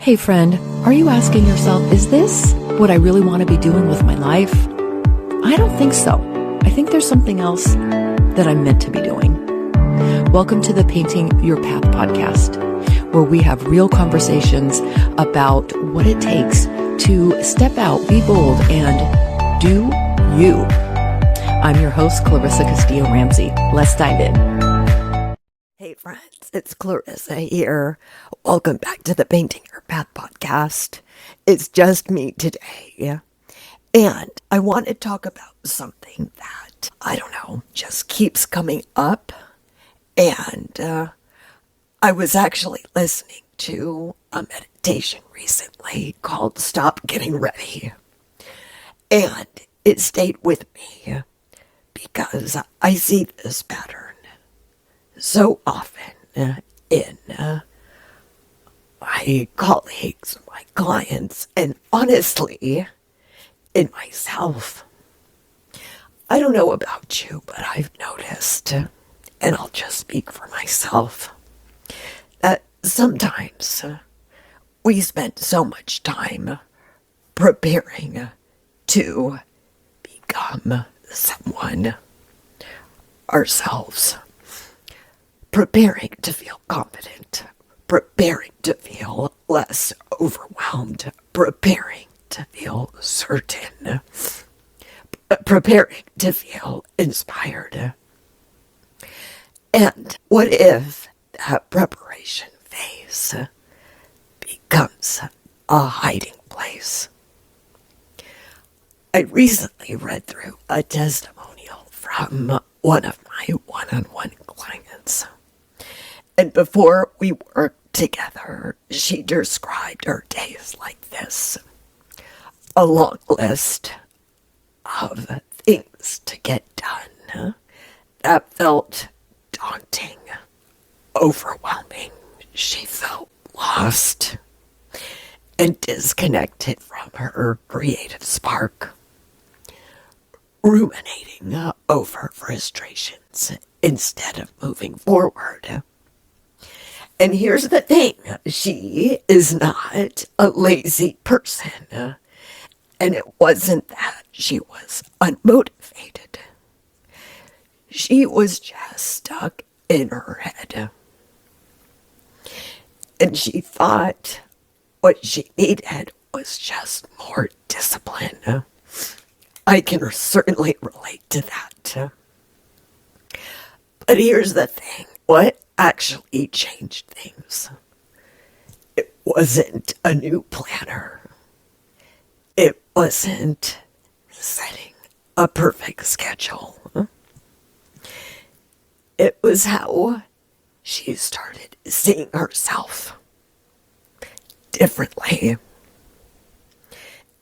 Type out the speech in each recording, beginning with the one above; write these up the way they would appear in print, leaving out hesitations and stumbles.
Hey friend, are you asking yourself, is this what I really want to be doing with my life? I don't think so. I think there's something else that I'm meant to be doing. Welcome to the Painting Your Path podcast, where we have real conversations about what it takes to step out, be bold, and do you. I'm your host, Castillo-Ramsey. Let's dive in. Hey friends, it's Clarissa here. Welcome back to the Painting Your Path podcast. It's just me today. And I want to talk about something that, just keeps coming up. And I was actually listening to a meditation recently called Stop Getting Ready. And it stayed with me because I see this pattern so often in my colleagues, my clients, and honestly, in myself. I don't know about you, but I've noticed, and I'll just speak for myself, that sometimes we spend so much time preparing to become someone ourselves. Preparing to feel confident, preparing to feel less overwhelmed, preparing to feel certain, preparing to feel inspired. And what if that preparation phase becomes a hiding place? I recently read through a testimonial from one of my one-on-one clients. And before we worked together, she described her days like this. A long list of things to get done that felt daunting, overwhelming. She felt lost and disconnected from her creative spark, ruminating over frustrations instead of moving forward. And here's the thing, she is not a lazy person, and it wasn't that she was unmotivated. She was just stuck in her head. And she thought what she needed was just more discipline. I can certainly relate to that. But here's the thing, what actually changed things? It wasn't a new planner. It wasn't setting a perfect schedule. It was how she started seeing herself differently.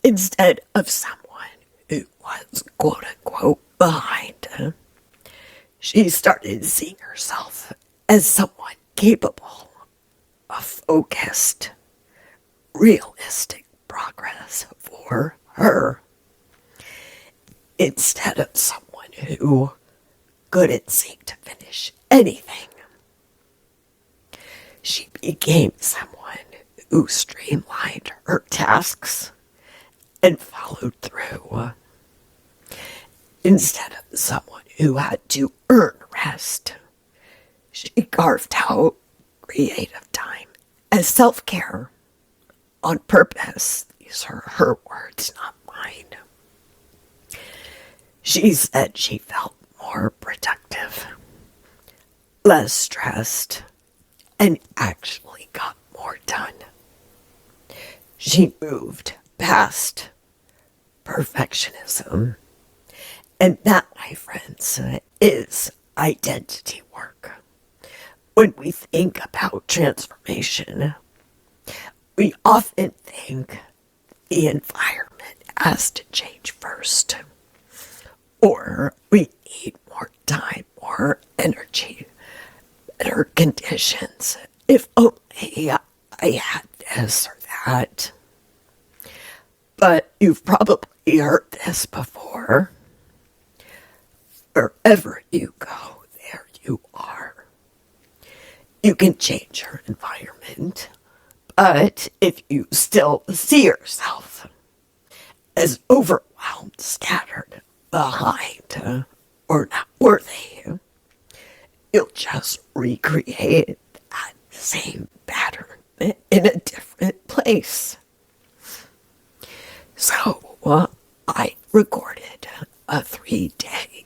Instead of someone who was quote unquote behind, she started seeing herself as someone capable of focused, realistic progress for her, instead of someone who couldn't seem to finish anything. She became someone who streamlined her tasks and followed through, instead of someone who had to earn rest. She carved out creative time as self-care on purpose. These are her words, not mine. She said she felt more productive, less stressed, and actually got more done. She moved past perfectionism. And that, my friends, is identity work. When we think about transformation, we often think the environment has to change first. Or we need more time, more energy, better conditions. If only I had this or that. But you've probably heard this before. Wherever you go, there you are. You can change your environment, But if you still see yourself as overwhelmed, scattered, behind, or not worthy, you'll just recreate that same pattern in a different place. So, I recorded a 3-day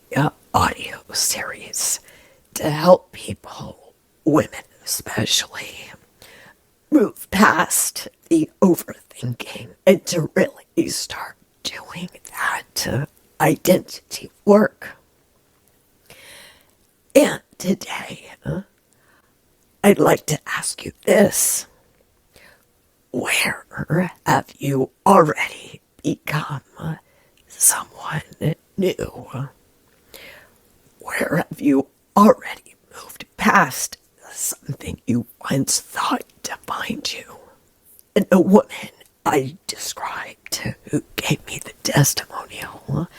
audio series to help people, women especially, move past the overthinking and to really start doing that identity work. And today, I'd like to ask you this. Where have you already become someone new? Where have you already moved past something you once thought defined you? And the woman I described who gave me the testimonial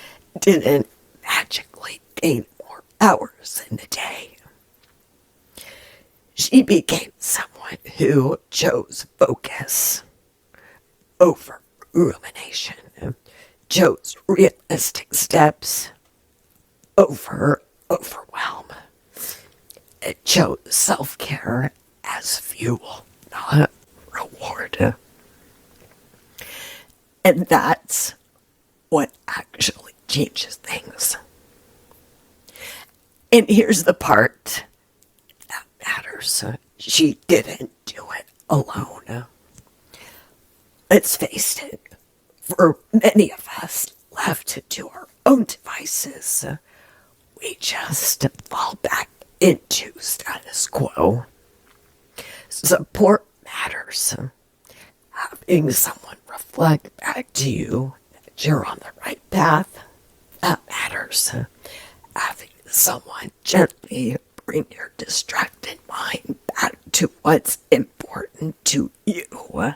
didn't magically gain more hours in a day. She became someone who chose focus over rumination, chose realistic steps over overwhelm. It chose self-care as fuel, not reward. And that's what actually changes things. And here's the part that matters. She didn't do it alone. Let's face it, for many of us left to our own devices, we just fall back into status quo. Support matters. Having someone reflect back to you that you're on the right path, that matters. Having someone gently bring your distracted mind back to what's important to you,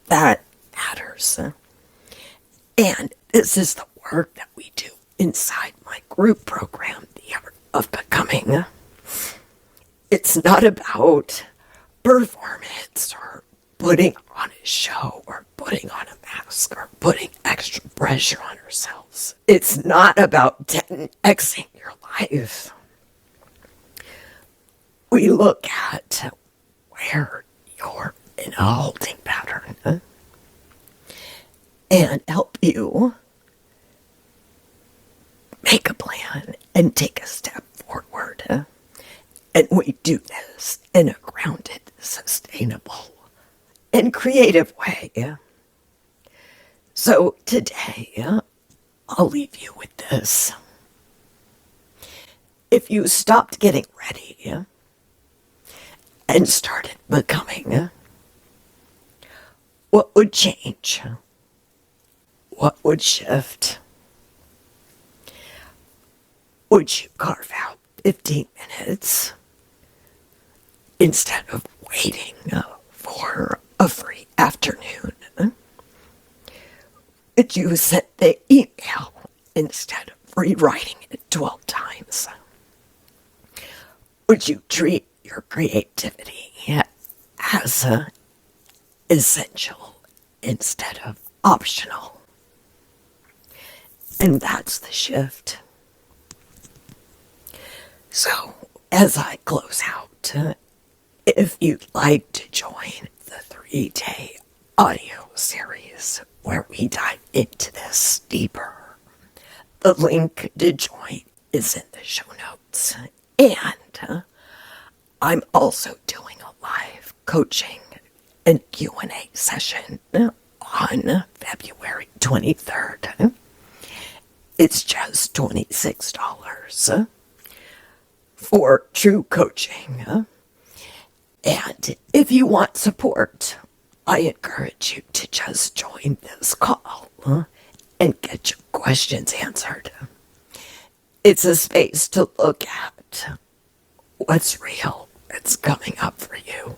that matters. And this is the work that we do inside my group program, The Art of Becoming. It's not about performance or putting on a show or putting on a mask or putting extra pressure on ourselves. It's not about 10xing your life. We look at where you're in a holding pattern and help you make a plan and take a step forward. And we do this in a grounded, sustainable, and creative way. So today, I'll leave you with this. If you stopped getting ready and started becoming, what would change? What would shift? Would you carve out 15 minutes instead of waiting for a free afternoon? Would you send the email instead of rewriting it 12 times? Would you treat your creativity as essential instead of optional? And that's the shift. So, as I close out, if you'd like to join the 3-day audio series where we dive into this deeper, the link to join is in the show notes. And I'm also doing a live coaching and Q&A session on February 23rd. It's just $26 for true coaching. And if you want support, I encourage you to just join this call and get your questions answered. It's a space to look at what's real that's coming up for you.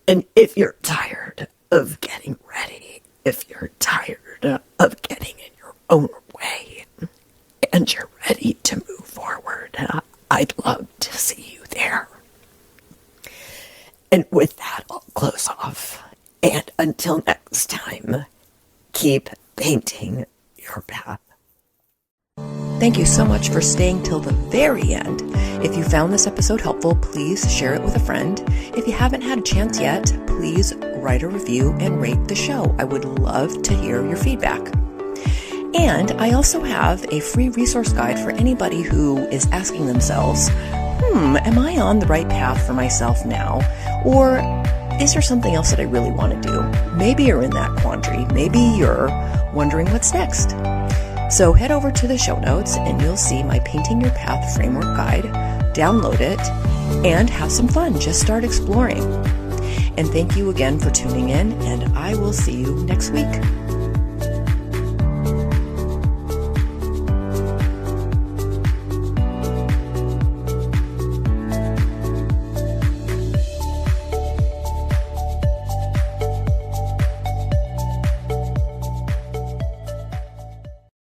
And if you're tired of getting ready, if you're tired of getting in your own way, and you're ready to move forward, I'd love to see you there. And with that, I'll clothes off. And until next time, keep painting your path. Thank you so much for staying till the very end. If you found this episode helpful, please share it with a friend. If you haven't had a chance yet, please write a review and rate the show. I would love to hear your feedback. And I also have a free resource guide for anybody who is asking themselves, am I on the right path for myself now? Or is there something else that I really want to do? Maybe you're in that quandary. Maybe you're wondering what's next. So head over to the show notes and you'll see my Painting Your Path framework guide. Download it and have some fun. Just start exploring. And thank you again for tuning in, and I will see you next week.